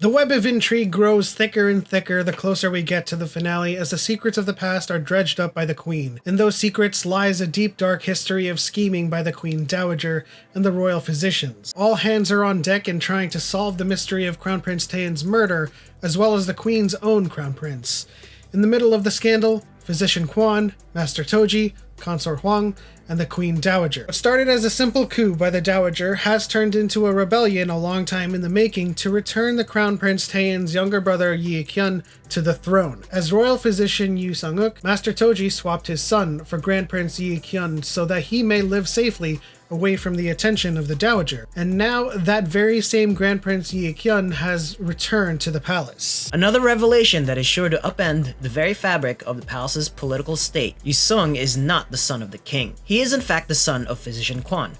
The web of intrigue grows thicker and thicker the closer we get to the finale, as the secrets of the past are dredged up by the Queen. In those secrets lies a deep dark history of scheming by the Queen Dowager and the royal physicians. All hands are on deck in trying to solve the mystery of Crown Prince Taeyeon's murder, as well as the Queen's own Crown Prince. In the middle of the scandal, Physician Kwon, Master Toji, Consort Hwang, and the Queen Dowager. What started as a simple coup by the Dowager has turned into a rebellion a long time in the making to return the Crown Prince Taeyeon's younger brother Yi-kyun to the throne. As royal physician Yu Sung-uk, Master Toji swapped his son for Grand Prince Yi-kyun so that he may live safely away from the attention of the Dowager. And now that very same Grand Prince Yi-kyun has returned to the palace. Another revelation that is sure to upend the very fabric of the palace's political state. Yu-sung is not the son of the king. He is in fact the son of Physician Kwon,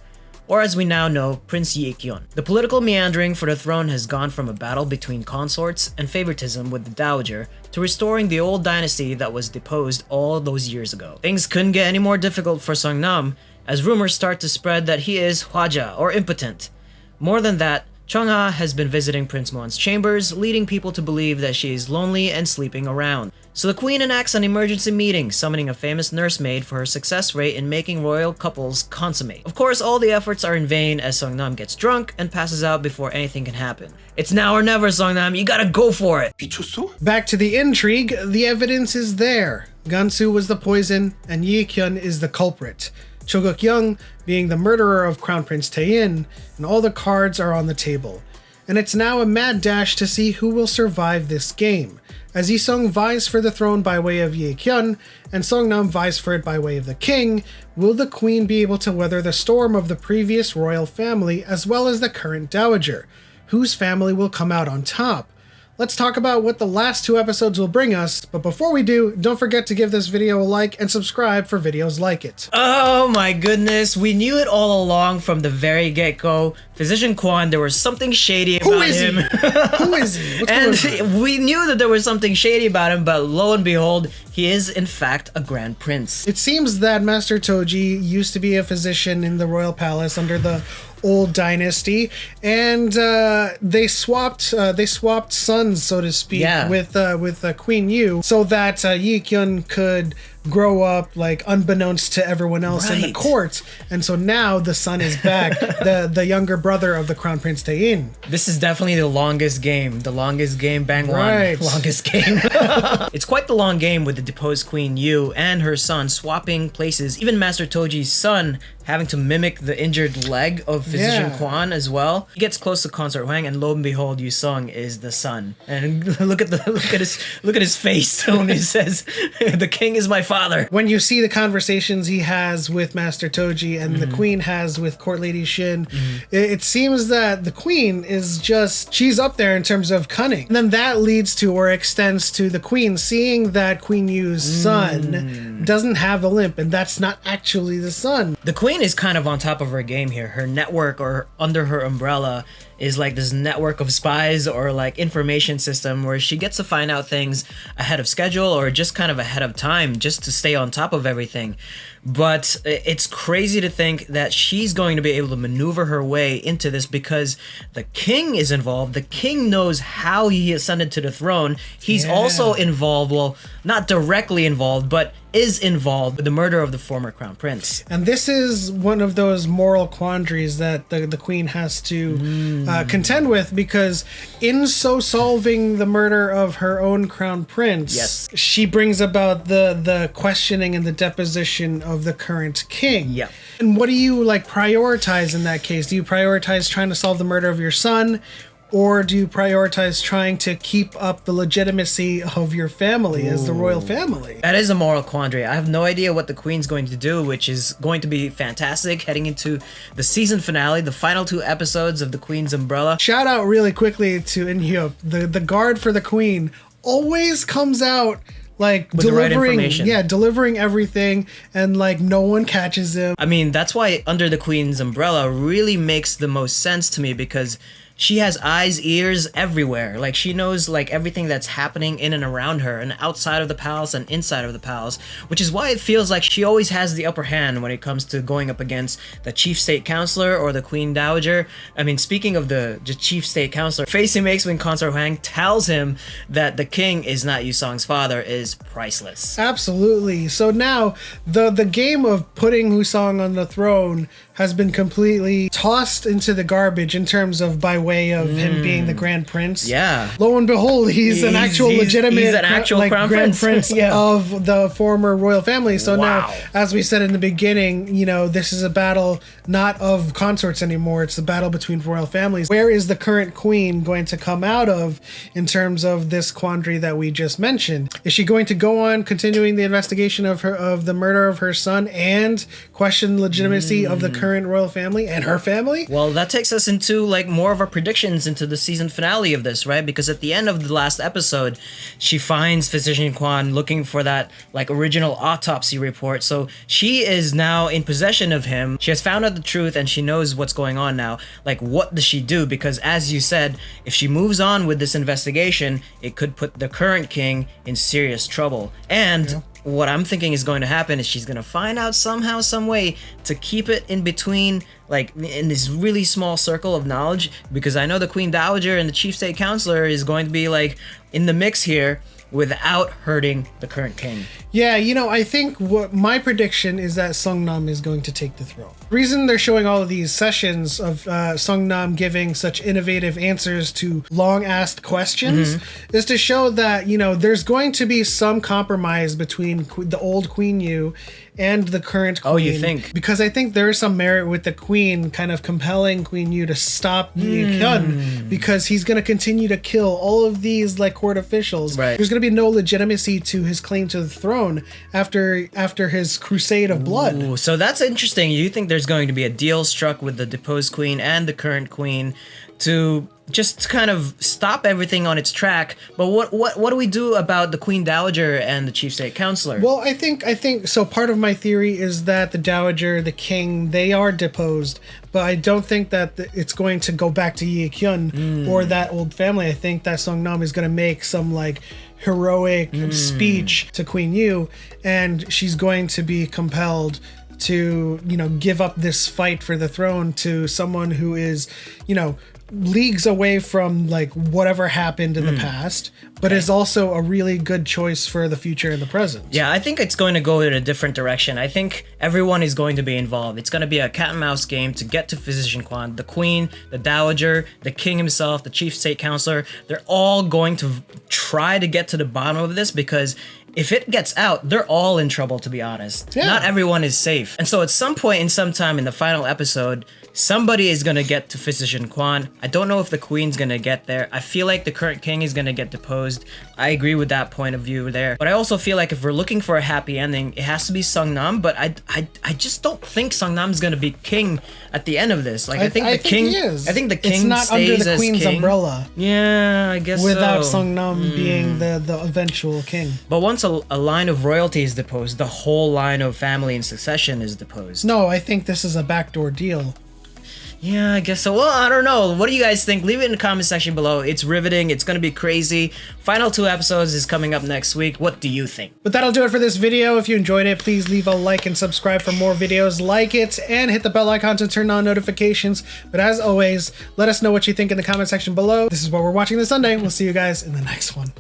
or as we now know, Prince Yi-kyun. The political meandering for the throne has gone from a battle between consorts and favoritism with the Dowager to restoring the old dynasty that was deposed all those years ago. Things couldn't get any more difficult for Seongnam, as rumors start to spread that he is hwaja, or impotent. More than that, Chungha has been visiting Prince Moan's chambers, leading people to believe that she is lonely and sleeping around. So the queen enacts an emergency meeting, summoning a famous nursemaid for her success rate in making royal couples consummate. Of course, all the efforts are in vain as Seongnam gets drunk and passes out before anything can happen. It's now or never, Seongnam, you gotta go for it! Back to the intrigue, the evidence is there. Gansu was the poison, and Yi-kyun is the culprit. Cho-guk-young being the murderer of Crown Prince Taeyeon, and all the cards are on the table. And it's now a mad dash to see who will survive this game, as Yi-sung vies for the throne by way of Yi-kyun, and Seongnam vies for it by way of the king. Will the queen be able to weather the storm of the previous royal family as well as the current dowager? Whose family will come out on top? Let's talk about what the last 2 episodes will bring us, but before we do, don't forget to give this video a like and subscribe for videos like it. Oh my goodness, we knew it all along from the very get-go. Physician Kwon, there was something shady about him. Who is he? What's going on? We knew that there was something shady about him, but lo and behold, he is in fact a Grand Prince. It seems that Master Toji used to be a physician in the royal palace under the old dynasty, and they swapped sons, so to speak, with Queen Yu, so that Yi-kyun could grow up like unbeknownst to everyone else in the court. And so now the son is back, the younger brother of the Crown Prince Taeyeon. This is definitely the longest game Bang Won. Longest game. It's quite the long game with the deposed Queen Yu and her son swapping places, even Master Toji's son having to mimic the injured leg of Physician Kwon as well. He gets close to Consort Hwang, and lo and behold, Yu-sung is the son. And look at his face when he says, "The king is my father." When you see the conversations he has with Master Toji and the queen has with Court Lady Shin, it seems that the queen is she's up there in terms of cunning. And then that leads to or extends to the queen seeing that Queen Yu's son doesn't have a limp, and that's not actually the son. The queen is kind of on top of her game here. Her network, or under her umbrella, is like this network of spies or like information system where she gets to find out things ahead of schedule or just kind of ahead of time just to stay on top of everything. But it's crazy to think that she's going to be able to maneuver her way into this because the king is involved. The king knows how he ascended to the throne. He's also involved, well, not directly involved, but is involved with the murder of the former crown prince. And this is one of those moral quandaries that the queen has to contend with, because in so solving the murder of her own crown prince, she brings about the questioning and the deposition of the current king. And what do you prioritize in that case? Do you prioritize trying to solve the murder of your son, or do you prioritize trying to keep up the legitimacy of your family as the royal family? That is a moral quandary. I have no idea what the queen's going to do, which is going to be fantastic heading into the season finale, the final 2 episodes of the Queen's Umbrella. Shout out really quickly to Inhyuk. The guard for the queen always comes out with delivering, the right delivering everything, and no one catches him. I mean, that's why Under the Queen's Umbrella really makes the most sense to me, because she has eyes, ears everywhere. Like she knows like everything that's happening in and around her and outside of the palace and inside of the palace, which is why it feels like she always has the upper hand when it comes to going up against the chief state counselor or the queen dowager. I mean, speaking of the chief state counselor, face he makes when Consort Huang tells him that the king is not Yusong's father is priceless. Absolutely. So now the game of putting Wusong on the throne has been completely tossed into the garbage in terms of by way of him being the Grand Prince. Yeah. Lo and behold, he's an actual legitimate he's an actual like, Grand Prince Yeah. of the former royal family. So Wow. now, as we said in the beginning, you know, this is a battle not of consorts anymore. It's the battle between royal families. Where is the current queen going to come out of in terms of this quandary that we just mentioned? Is she going to go on continuing the investigation of the murder of her son and question the legitimacy of the current royal family and her family? Well, that takes us into like more of our predictions into the season finale of this, right? Because at the end of the last episode, she finds Physician Kwon looking for that like original autopsy report. So she is now in possession of him. She has found out the truth and she knows what's going on now. Like, what does she do? Because as you said, if she moves on with this investigation, it could put the current king in serious trouble. And what I'm thinking is going to happen is she's going to find out somehow, some way to keep it in between, like in this really small circle of knowledge, because I know the Queen Dowager and the Chief State Counselor is going to be like in the mix here without hurting the current king. Yeah, you know, I think what my prediction is that Songnam is going to take the throne. The reason they're showing all of these sessions of Songnam giving such innovative answers to long-asked questions is to show that, you know, there's going to be some compromise between the old Queen Yu and the current queen. Oh, you think? Because I think there's some merit with the queen kind of compelling Queen Yu to stop Yi Hyun, because he's going to continue to kill all of these like court officials. Right. There's going to be no legitimacy to his claim to the throne after his crusade of blood. Ooh, so that's interesting. You think there's going to be a deal struck with the deposed queen and the current queen to just kind of stop everything on its track. But what do we do about the Queen Dowager and the Chief State Counselor? Well, I think so. Part of my theory is that the Dowager, the king, they are deposed, but I don't think that it's going to go back to Yi Hyun or that old family. I think that Songnam is going to make some like heroic speech to Queen Yu, and she's going to be compelled to, you know, give up this fight for the throne to someone who is, you know, leagues away from like whatever happened in the past, but is also a really good choice for the future and the present. Yeah, I think it's going to go in a different direction. I think everyone is going to be involved. It's going to be a cat and mouse game to get to Physician Kwon. The queen, the dowager, the king himself, the chief state counselor, they're all going to try to get to the bottom of this, because if it gets out, they're all in trouble, to be honest. Yeah. Not everyone is safe. And so at some point in some time in the final episode, somebody is going to get to Physician Kwon. I don't know if the queen's going to get there. I feel like the current king is going to get deposed. I agree with that point of view there. But I also feel like if we're looking for a happy ending, it has to be Songnam. But I just don't think Songnam's going to be king at the end of this. Like I think the king he is. I think the king it's not stays under the as queen's king. umbrella. Yeah, I guess Without so. Songnam being the eventual king. But once a line of royalty is deposed, the whole line of family and succession is deposed. No, I think this is a backdoor deal. Yeah, I guess so. Well, I don't know. What do you guys think? Leave it in the comment section below. It's riveting. It's going to be crazy. Final 2 episodes is coming up next week. What do you think? But that'll do it for this video. If you enjoyed it, please leave a like and subscribe for more videos like it, and hit the bell icon to turn on notifications. But as always, let us know what you think in the comment section below. This is what we're watching this Sunday. We'll see you guys in the next one.